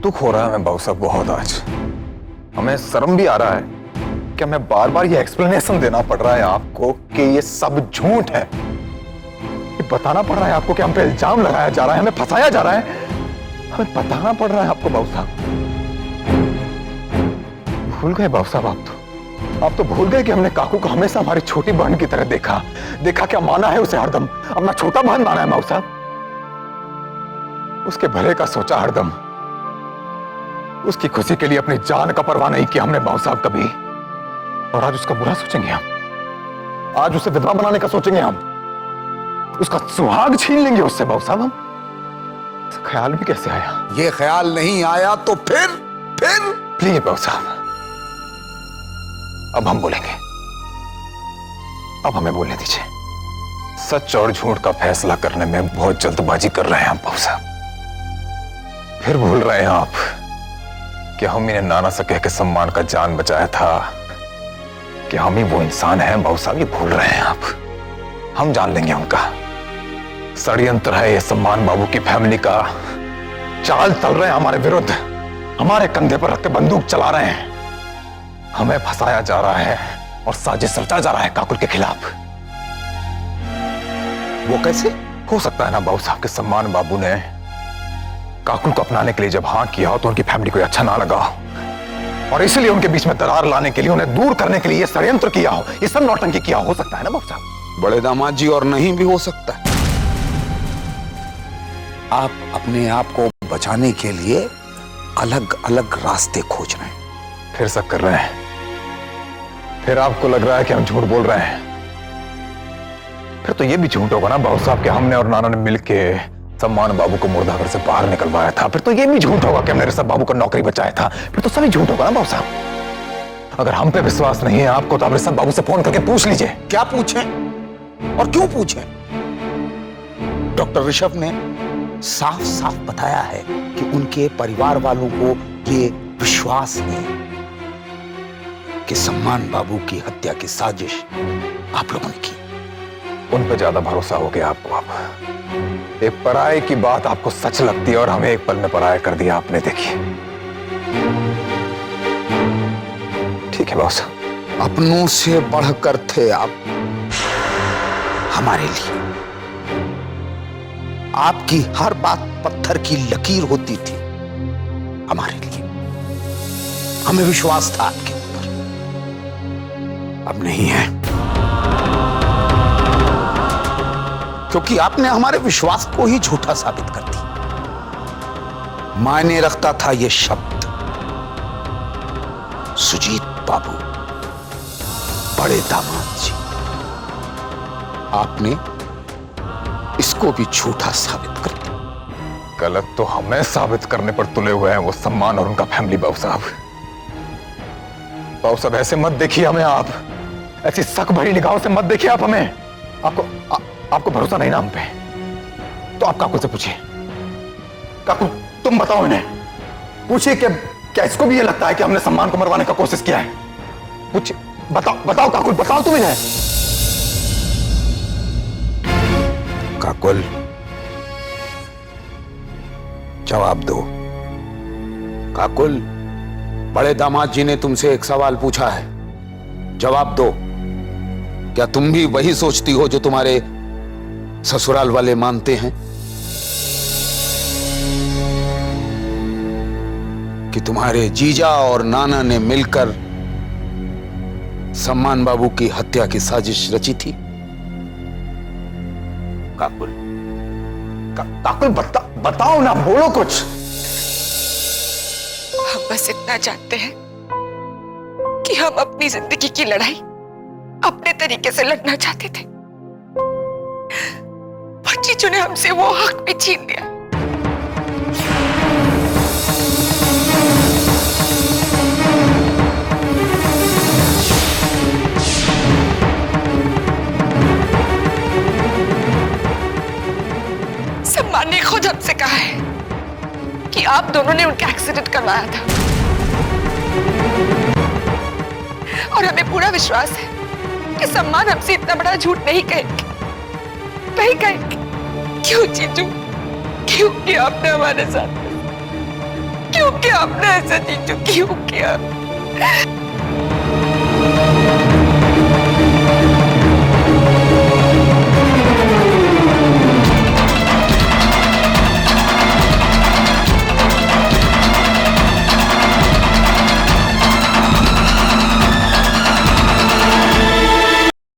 दुख हो रहा है हमें बाबू साहब बहुत आज। हमें शर्म भी आ रहा है कि हमें बार बार ये एक्सप्लेनेशन देना पड़ रहा है आपको कि ये सब झूठ है। ये बताना पड़ रहा है आपको कि हम पे इल्जाम लगाया जा रहा है, हमें फंसाया जा रहा है। हमें बताना पड़ रहा है आपको बाबू साहब। भूल गए बाबू साहब आप तो भूल गए कि हमने काकू को हमेशा हमारी छोटी बहन की तरह देखा क्या माना है उसे हरदम, अपना छोटा बहन माना है बाबू साहब। उसके भले का सोचा हरदम, उसकी खुशी के लिए अपनी जान का परवाह नहीं किया हमने बाबू साहब कभी। और आज उसका बुरा सोचेंगे हम, आज उसे विधवा बनाने का सोचेंगे हम, उसका सुहाग छीन लेंगे उससे बाबू साहब हम। ख्याल भी कैसे आया? ये ख्याल नहीं आया तो फिर प्लीज बाबू साहब, अब हम बोलेंगे, अब हमें बोलने दीजिए। सच और झूठ का फैसला करने में बहुत जल्दबाजी कर रहे हैं आप बाबू साहब। फिर भूल रहे हैं आप कि हम इन्हें नाना से कह के सम्मान का जान बचाया था, कि हम ही वो इंसान हैं बाबू साहब। ये भूल रहे हैं आप। हम जान लेंगे उनका षड्यंत्र है ये सम्मान बाबू की फैमिली का। चाल चल रहे हैं हमारे विरुद्ध, हमारे कंधे पर रख के बंदूक चला रहे हैं, हमें फंसाया जा रहा है और साजिश रचा जा रहा है काकुल के खिलाफ। वो कैसे हो सकता है ना बाबू साहब के सम्मान बाबू ने काकुल को अपनाने के लिए जब हाँ किया हो तो उनकी फैमिली को अच्छा ना लगा और इसलिए उनके बीच में दरार लाने के लिए, उन्हें दूर करने के लिए ये षड्यंत्र किया हो, ये सब नौटंकी किया हो सकता है ना बाबू साहब। बड़े दामाद जी, और नहीं भी हो सकता है। आप अपने आप को बचाने के लिए अलग अलग रास्ते खोज रहे हैं। फिर शक कर रहे हैं, फिर आपको लग रहा है कि हम झूठ बोल रहे हैं। फिर तो ये भी झूठ होगा ना बाबू साहब कि हमने और नाना ने मिलके सम्मान बाबू को मुर्दाघर से बाहर निकलवाया था। फिर तो ये भी झूठ होगा कि हमने ऋषभ बाबू को नौकरी बचाया था। फिर तो सभी झूठ होगा ना बाबू साहब। अगर हम पे विश्वास नहीं है आपको तो आप ऋषभ बाबू से फोन करके पूछ लीजिए। क्या पूछें और क्यों पूछें? डॉक्टर ऋषभ ने साफ साफ बताया है कि उनके परिवार वालों को ये विश्वास नहीं कि सम्मान बाबू की हत्या की साजिश आप लोगों ने की। उन पर ज्यादा भरोसा हो गया आपको। अब एक पराये की बात आपको सच लगती है और हमें एक पल में पराया कर दिया आपने। देखिए ठीक है बॉस, अपनों से बढ़कर थे आप हमारे लिए। आपकी हर बात पत्थर की लकीर होती थी हमारे लिए। हमें विश्वास था आपके ऊपर, अब नहीं है, क्योंकि आपने हमारे विश्वास को ही झूठा साबित कर दिया। मायने रखता था यह शब्द सुजीत बाबू, बड़े दामाद जी। आपने इसको भी झूठा साबित कर दिया। गलत तो हमें साबित करने पर तुले हुए हैं वो सम्मान और उनका फैमिली बाबू साहब। बाबू साहब ऐसे मत देखिए हमें आप, ऐसी शक भरी निगाहों से मत देखिए आप हमें। आपको भरोसा नहीं ना हम पे, तो आप काकुल से पूछिए। काकुल तुम बताओ इन्हें, पूछिए कि क्या इसको भी ये लगता है कि हमने सम्मान को मरवाने का कोशिश किया है? पूछिए, बताओ काकुल, बताओ तुम इन्हें। काकुल जवाब दो। काकुल, बड़े दामाद जी ने तुमसे एक सवाल पूछा है, जवाब दो। क्या तुम भी वही सोचती हो जो तुम्हारे ससुराल वाले मानते हैं कि तुम्हारे जीजा और नाना ने मिलकर सम्मान बाबू की हत्या की साजिश रची थी? काकुल, काकुल बताओ ना, बोलो कुछ। हम बस इतना जानते हैं कि हम अपनी जिंदगी की लड़ाई अपने तरीके से लड़ना चाहते थे, पर जीजू ने हमसे वो हक भी छीन लिया। सम्मान ने खुद हमसे कहा है कि आप दोनों ने उनका एक्सीडेंट करवाया था, और हमें पूरा विश्वास है कि सम्मान हमसे इतना बड़ा झूठ नहीं कहेंगे, नहीं कहेंगे। क्यों जीजू, क्यों किया आपने हमारे साथ? क्यों किया आपने ऐसा जीजू, क्यों किया?